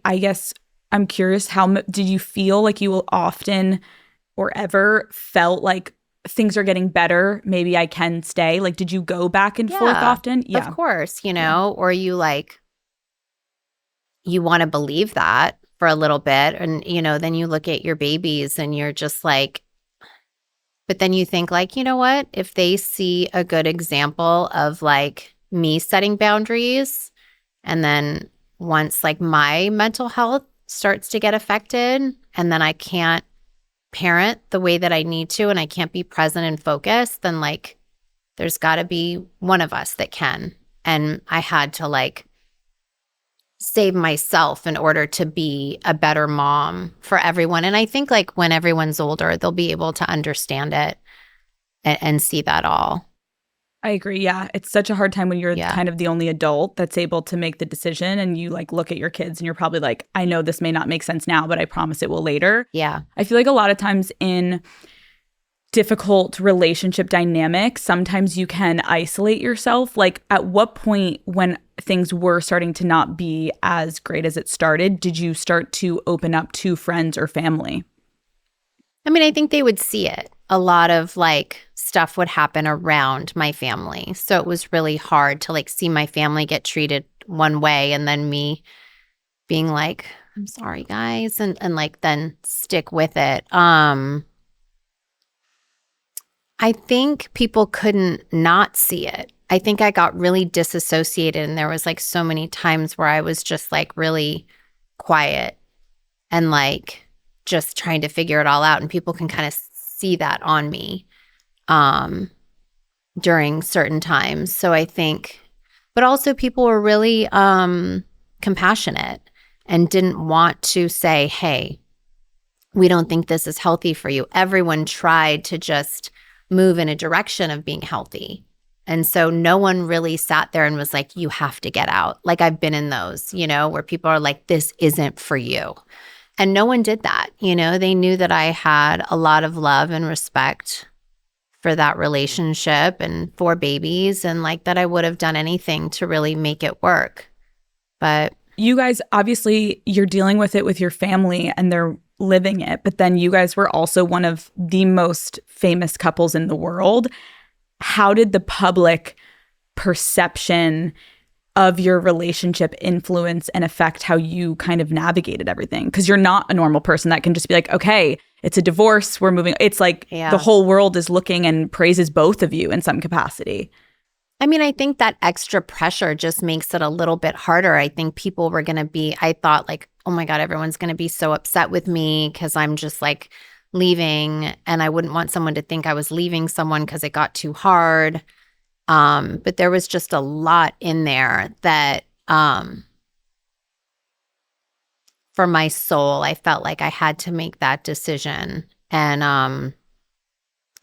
I guess I'm curious, did you feel like you will often or ever felt like things are getting better, maybe I can stay? Like, did you go back and forth Yeah, often? of Yeah. course, Yeah. or you want to believe that for a little bit. And, then you look at your babies and you're just like, but then you think like, you know what? If they see a good example of like me setting boundaries, and then once like my mental health starts to get affected, and then I can't parent the way that I need to, and I can't be present and focused, then like there's got to be one of us that can. And I had to like save myself in order to be a better mom for everyone. And I think like when everyone's older, they'll be able to understand it and see that all. I agree. Yeah. It's such a hard time when you're Yeah. kind of the only adult that's able to make the decision and you like look at your kids and you're probably like, I know this may not make sense now, but I promise it will later. Yeah. I feel like a lot of times in difficult relationship dynamics, sometimes you can isolate yourself. Like, at what point when things were starting to not be as great as it started, did you start to open up to friends or family? I mean, I think they would see it. A lot of like stuff would happen around my family. So it was really hard to like see my family get treated one way and then me being like, I'm sorry guys, and like then stick with it. I think people couldn't not see it. I think I got really disassociated, and there was like so many times where I was just like really quiet and like just trying to figure it all out, and people can kind of see that on me um during certain times. So I think, but also people were really compassionate and didn't want to say, hey, we don't think this is healthy for you. Everyone tried to just move in a direction of being healthy. And so no one really sat there and was like, you have to get out. Like I've been in those, where people are like, this isn't for you. And no one did that. They knew that I had a lot of love and respect for that relationship and for babies, and like that I would have done anything to really make it work. But You guys, obviously, you're dealing with it with your family and they're living it, but then you guys were also one of the most famous couples in the world. How did the public perception of your relationship influence and affect how you kind of navigated everything? Because you're not a normal person that can just be like, okay, it's a divorce, we're moving. It's like the yeah. whole world is looking and praises both of you in some capacity. I mean, I think that extra pressure just makes it a little bit harder. I think people were going to be, I thought like, oh my God, everyone's going to be so upset with me because I'm just like leaving. And I wouldn't want someone to think I was leaving someone because it got too hard. But there was just a lot in there that for my soul, I felt like I had to make that decision. And I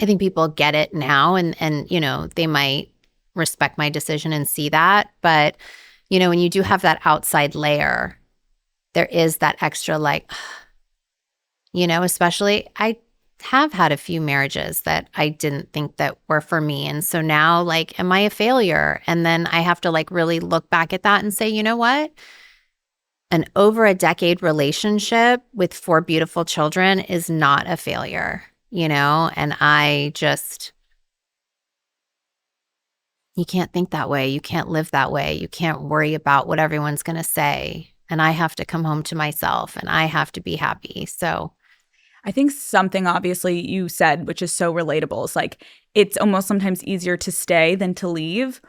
think people get it now, and they might respect my decision and see that. But, when you do have that outside layer, there is that extra like, especially I have had a few marriages that I didn't think that were for me. And so now like, am I a failure? And then I have to like really look back at that and say, you know what? An over a decade relationship with 4 beautiful children is not a failure, and you can't think that way. You can't live that way. You can't worry about what everyone's going to say. And I have to come home to myself and I have to be happy. So I think something obviously you said, which is so relatable, is like it's almost sometimes easier to stay than to leave.